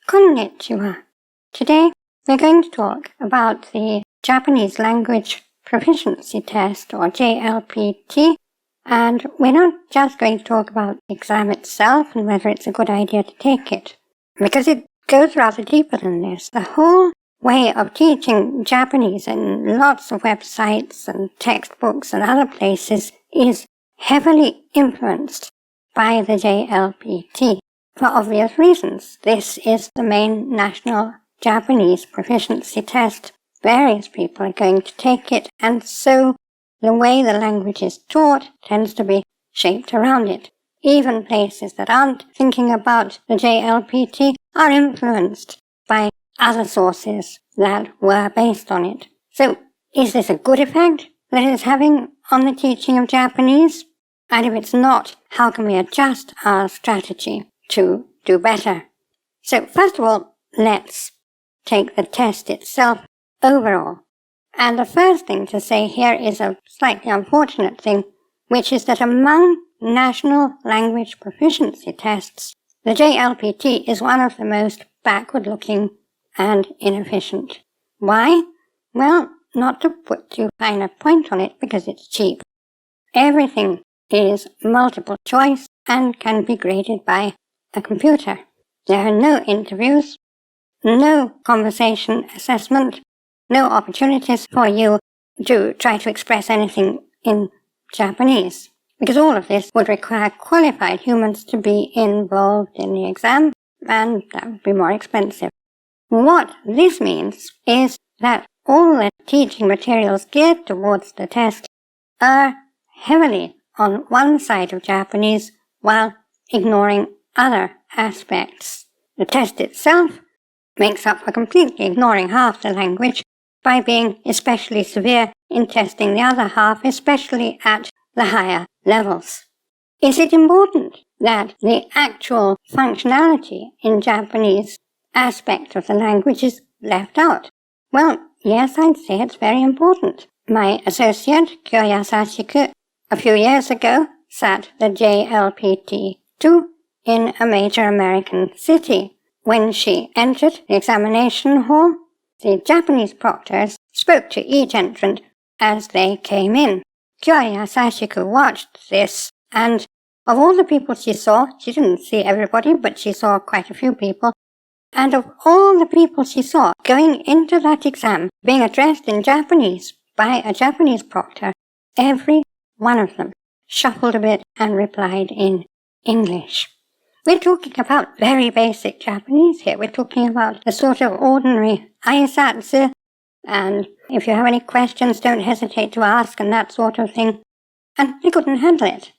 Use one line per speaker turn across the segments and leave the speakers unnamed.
Konnichiwa. Today we're going to talk about the Japanese Language Proficiency Test, or JLPT, and we're not just going to talk about the exam itself and whether it's a good idea to take it, because it goes rather deeper than this. The whole way of teaching Japanese in lots of websites and textbooks and other places is heavily influenced by the JLPT. For obvious reasons. This is the main national Japanese proficiency test. Various people are going to take it, and so the way the language is taught tends to be shaped around it. Even places that aren't thinking about the JLPT are influenced by other sources that were based on it. So, is this a good effect that it's having on the teaching of Japanese? And if it's not, how can we adjust our strategy to do better? So first of all, let's take the test itself overall. And the first thing to say here is a slightly unfortunate thing, which is that among national language proficiency tests, the JLPT is one of the most backward-looking and inefficient. Why? Well, not to put too fine a point on it, because it's cheap. Everything is multiple choice and can be graded by a computer. There are no interviews, no conversation assessment, no opportunities for you to try to express anything in Japanese, because all of this would require qualified humans to be involved in the exam, and that would be more expensive. What this means is that all the teaching materials geared towards the test are heavily on one side of Japanese while ignoring other aspects. The test itself makes up for completely ignoring half the language by being especially severe in testing the other half, especially at the higher levels. Is it important that the actual functionality in Japanese aspect of the language is left out? Well, yes, I'd say it's very important. My associate, Kyoya Sashiku, a few years ago sat the JLPT2 in a major American city. When she entered the examination hall, the Japanese proctors spoke to each entrant as they came in. Kyoya Sashiku watched this, and of all the people she saw, she didn't see everybody, but she saw quite a few people, and of all the people she saw going into that exam, being addressed in Japanese by a Japanese proctor, every one of them shuffled a bit and replied in English. We're talking about very basic Japanese here. We're talking about the sort of ordinary aisatsu, and if you have any questions, don't hesitate to ask, and that sort of thing. And they couldn't handle it.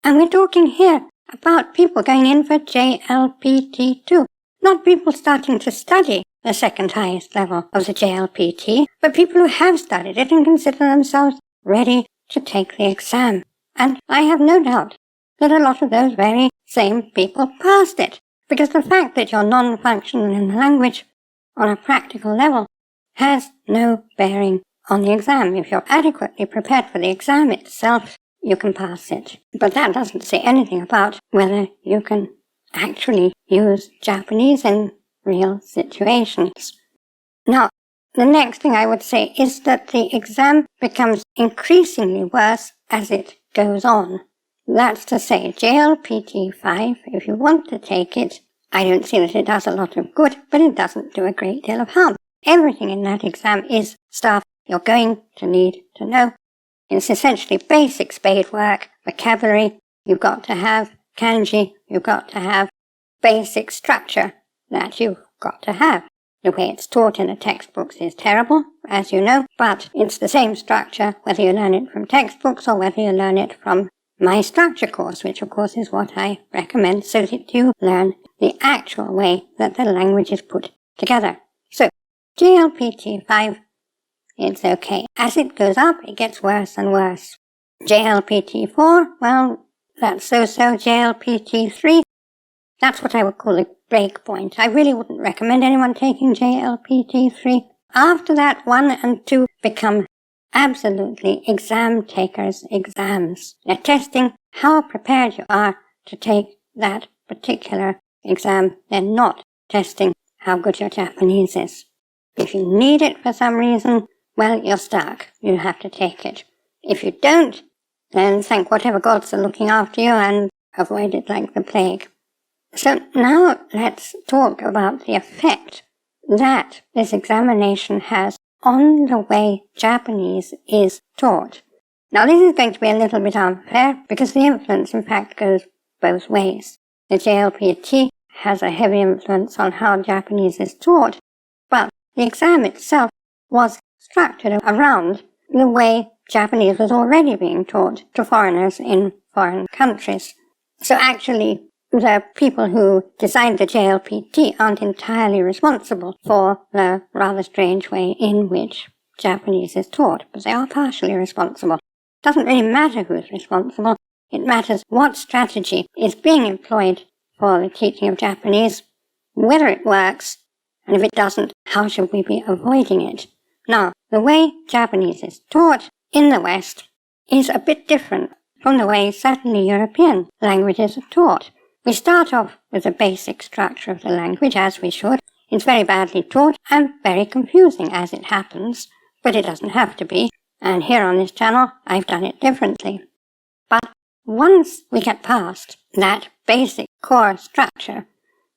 And we're talking here about people going in for JLPT2, not people starting to study the second highest level of the JLPT, but people who have studied it and consider themselves ready to take the exam. And I have no doubt that a lot of those very same people passed it, because the fact that you're non-functional in the language on a practical level has no bearing on the exam. If you're adequately prepared for the exam itself, you can pass it. But that doesn't say anything about whether you can actually use Japanese in real situations. Now, the next thing I would say is that the exam becomes increasingly worse as it goes on. That's to say, JLPT5, if you want to take it, I don't see that it does a lot of good, but it doesn't do a great deal of harm. Everything in that exam is stuff you're going to need to know. It's essentially basic spade work, vocabulary, you've got to have kanji, you've got to have basic structure that you've got to have. The way it's taught in the textbooks is terrible, as you know, but it's the same structure whether you learn it from textbooks or whether you learn it from my structure course, which of course is what I recommend, so that you learn the actual way that the language is put together. So, JLPT5, it's okay. As it goes up, it gets worse and worse. JLPT4, well, that's so-so. JLPT3, that's what I would call a break point. I really wouldn't recommend anyone taking JLPT3. After that, 1 and 2 become absolutely exam takers' exams. They're testing how prepared you are to take that particular exam. They're not testing how good your Japanese is. If you need it for some reason, well, you're stuck. You have to take it. If you don't, then thank whatever gods are looking after you and avoid it like the plague. So now let's talk about the effect that this examination has on the way Japanese is taught. Now this is going to be a little bit unfair because the influence in fact goes both ways. The JLPT has a heavy influence on how Japanese is taught, but the exam itself was structured around the way Japanese was already being taught to foreigners in foreign countries. So actually, the people who designed the JLPT aren't entirely responsible for the rather strange way in which Japanese is taught, but they are partially responsible. It doesn't really matter who's responsible. It matters what strategy is being employed for the teaching of Japanese, whether it works, and if it doesn't, how should we be avoiding it? Now, the way Japanese is taught in the West is a bit different from the way certainly European languages are taught. We start off with the basic structure of the language, as we should. It's very badly taught and very confusing as it happens, but it doesn't have to be, and here on this channel I've done it differently. But once we get past that basic core structure,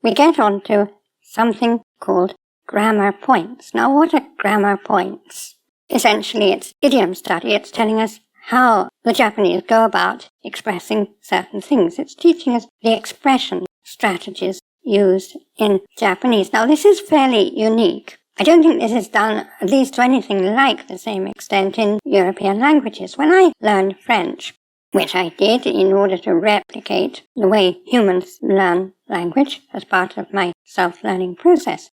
we get on to something called grammar points. Now, what are grammar points? Essentially, it's idiom study. It's telling us how the Japanese go about expressing certain things. It's teaching us the expression strategies used in Japanese. Now, this is fairly unique. I don't think this is done, at least to anything like the same extent in European languages. When I learned French, which I did in order to replicate the way humans learn language as part of my self-learning process,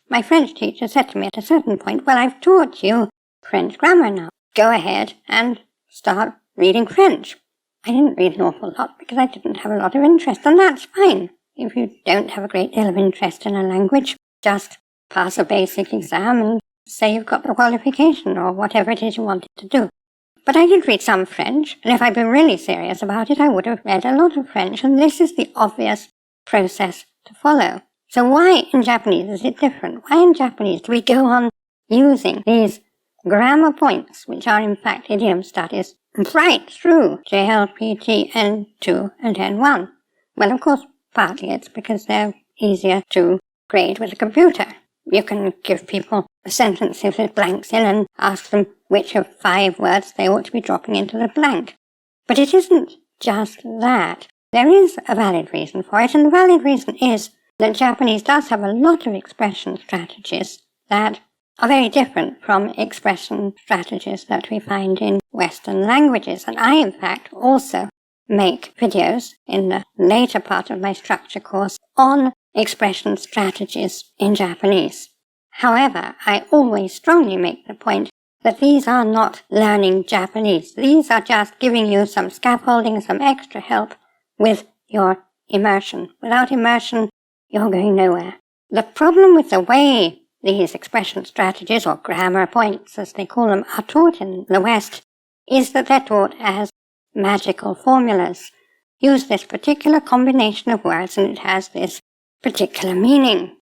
my French teacher said to me at a certain point, well, I've taught you French grammar now. Go ahead and start reading French. I didn't read an awful lot because I didn't have a lot of interest, and that's fine. If you don't have a great deal of interest in a language, just pass a basic exam and say you've got the qualification or whatever it is you wanted to do. But I did read some French, and if I'd been really serious about it, I would have read a lot of French, and this is the obvious process to follow. So why in Japanese is it different? Why in Japanese do we go on using these grammar points, which are in fact idiom studies, right through JLPT N2 and N1? Well, of course, partly it's because they're easier to grade with a computer. You can give people sentences with blanks in and ask them which of 5 words they ought to be dropping into the blank. But it isn't just that. There is a valid reason for it, and the valid reason is that Japanese does have a lot of expression strategies that are very different from expression strategies that we find in Western languages. And I, in fact, also make videos in the later part of my structure course on expression strategies in Japanese. However, I always strongly make the point that these are not learning Japanese. These are just giving you some scaffolding, some extra help with your immersion. Without immersion, you're going nowhere. The problem with the way these expression strategies, or grammar points as they call them, are taught in the West is that they're taught as magical formulas. Use this particular combination of words and it has this particular meaning.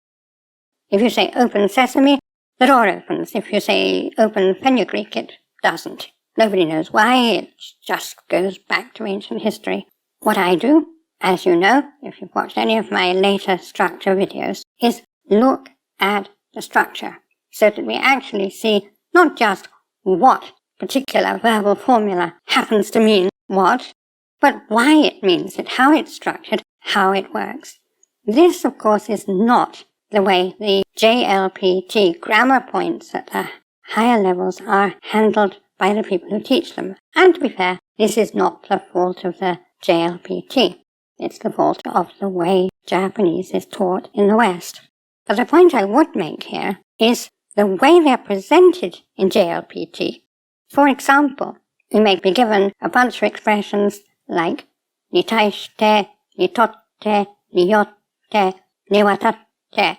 If you say open sesame, the door opens. If you say open fenugreek, it doesn't. Nobody knows why, it just goes back to ancient history. What I do, as you know, if you've watched any of my later structure videos, is look at the structure so that we actually see not just what particular verbal formula happens to mean what, but why it means it, how it's structured, how it works. This, of course, is not the way the JLPT grammar points at the higher levels are handled by the people who teach them. And to be fair, this is not the fault of the JLPT. It's the fault of the way Japanese is taught in the West. But the point I would make here is the way they're presented in JLPT. For example, we may be given a bunch of expressions like ni taishite, ni totte, ni yotte, ni watatte,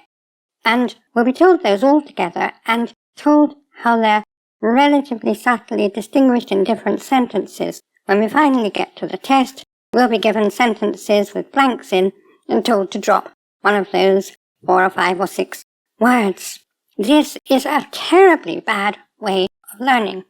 and we'll be told those all together and told how they're relatively subtly distinguished in different sentences. When we finally get to the test, we'll be given sentences with blanks in and told to drop one of those 4 or 5 or 6 words. This is a terribly bad way of learning.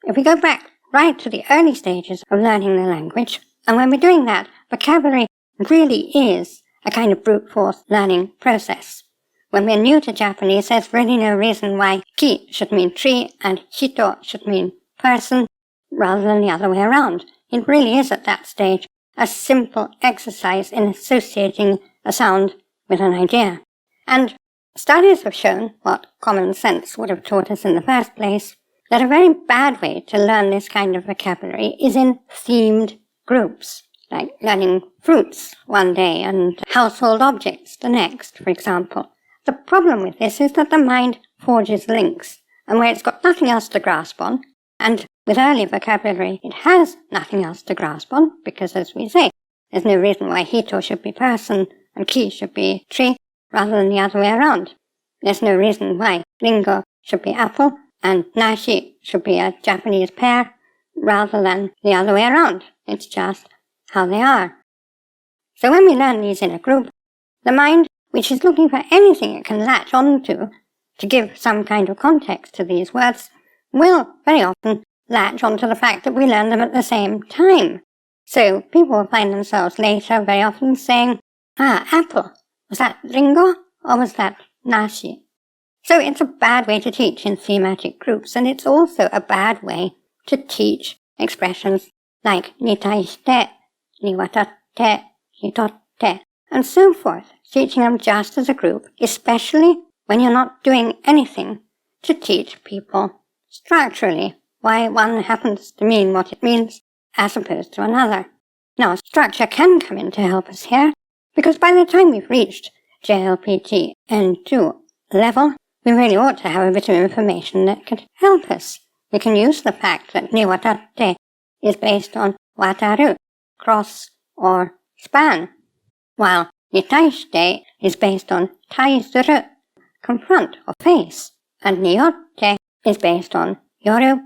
If we go back right to the early stages of learning the language, and when we're doing that, vocabulary really is a kind of brute force learning process. When we're new to Japanese, there's really no reason why ki should mean tree and hito should mean person rather than the other way around. It really is at that stage a simple exercise in associating a sound with an idea. And studies have shown, what common sense would have taught us in the first place, that a very bad way to learn this kind of vocabulary is in themed groups, like learning fruits one day and household objects the next, for example. The problem with this is that the mind forges links, and where it's got nothing else to grasp on, and with early vocabulary it has nothing else to grasp on, because as we say, there's no reason why hito should be person and ki should be tree rather than the other way around. There's no reason why ringo should be apple and nashi should be a Japanese pear rather than the other way around. It's just how they are. So when we learn these in a group, the mind, which is looking for anything it can latch onto to give some kind of context to these words, will very often latch onto the fact that we learn them at the same time. So people will find themselves later very often saying, apple. Was that ringo or was that nashi? So it's a bad way to teach in thematic groups, and it's also a bad way to teach expressions like nitaishite, niwatatte, hitotte, and so forth, teaching them just as a group, especially when you're not doing anything to teach people structurally why one happens to mean what it means as opposed to another. Now, structure can come in to help us here, because by the time we've reached JLPT N2 level, we really ought to have a bit of information that could help us. We can use the fact that niwatatte is based on wataru, cross or span, while nitaishite is based on taisuru, confront or face, and niyotte is based on yoru,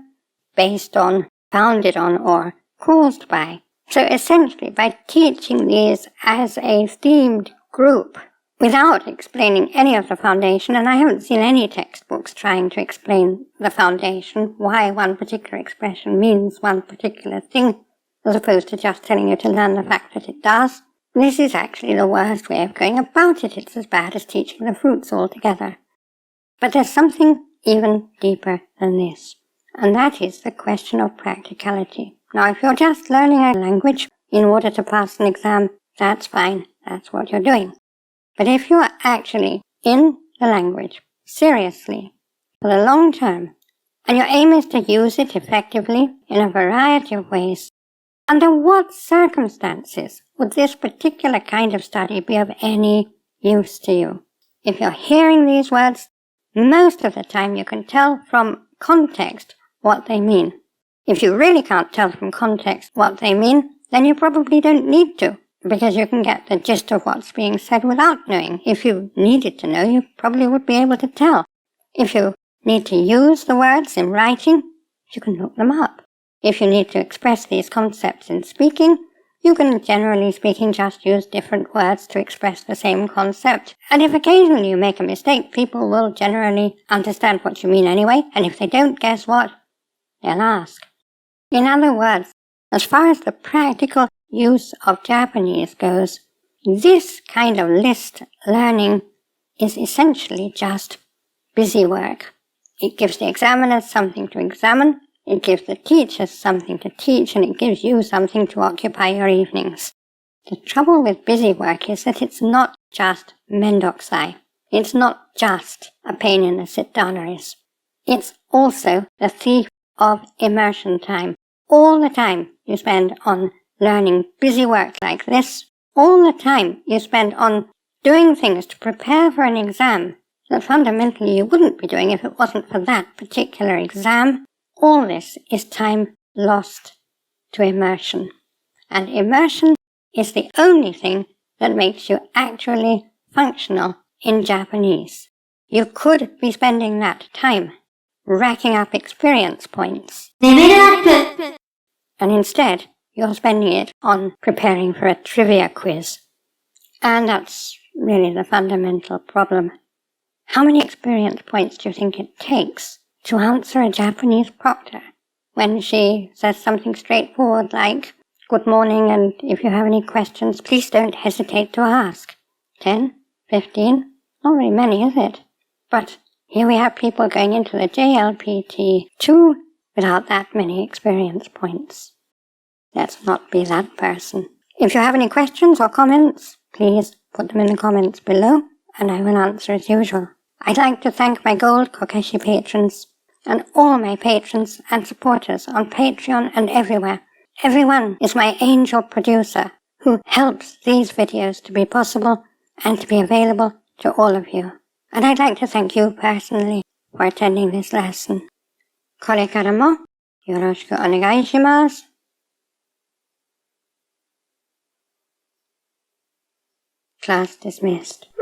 based on, founded on, or caused by. So essentially, by teaching these as a themed group, without explaining any of the foundation, and I haven't seen any textbooks trying to explain the foundation, why one particular expression means one particular thing, as opposed to just telling you to learn the fact that it does, this is actually the worst way of going about it. It's as bad as teaching the fruits altogether. But there's something even deeper than this, and that is the question of practicality. Now, if you're just learning a language in order to pass an exam, that's fine. That's what you're doing. But if you're actually in the language, seriously, for the long term, and your aim is to use it effectively in a variety of ways, under what circumstances would this particular kind of study be of any use to you? If you're hearing these words, most of the time you can tell from context what they mean. If you really can't tell from context what they mean, then you probably don't need to, because you can get the gist of what's being said without knowing. If you needed to know, you probably would be able to tell. If you need to use the words in writing, you can look them up. If you need to express these concepts in speaking, you can, generally speaking, just use different words to express the same concept. And if occasionally you make a mistake, people will generally understand what you mean anyway, and if they don't, guess what? They'll ask. In other words, as far as the practical use of Japanese goes, this kind of list learning is essentially just busy work. It gives the examiners something to examine, it gives the teachers something to teach, and it gives you something to occupy your evenings. The trouble with busy work is that it's not just mendokusai. It's not just a pain in the sit-downers. It's also the thief of immersion time. All the time you spend on learning busy work like this, all the time you spend on doing things to prepare for an exam that fundamentally you wouldn't be doing if it wasn't for that particular exam, all this is time lost to immersion. And immersion is the only thing that makes you actually functional in Japanese. You could be spending that time racking up experience points. And instead, you're spending it on preparing for a trivia quiz. And that's really the fundamental problem. How many experience points do you think it takes to answer a Japanese proctor when she says something straightforward like, "Good morning, and if you have any questions, please don't hesitate to ask"? 10? 15? Not very many, is it? But here we have people going into the JLPT2 without that many experience points. Let's not be that person. If you have any questions or comments, please put them in the comments below, and I will answer as usual. I'd like to thank my Gold Kokeshi patrons, and all my patrons and supporters on Patreon and everywhere. Everyone is my angel producer who helps these videos to be possible and to be available to all of you. And I'd like to thank you personally for attending this lesson. これからもよろしくお願いします。Class dismissed.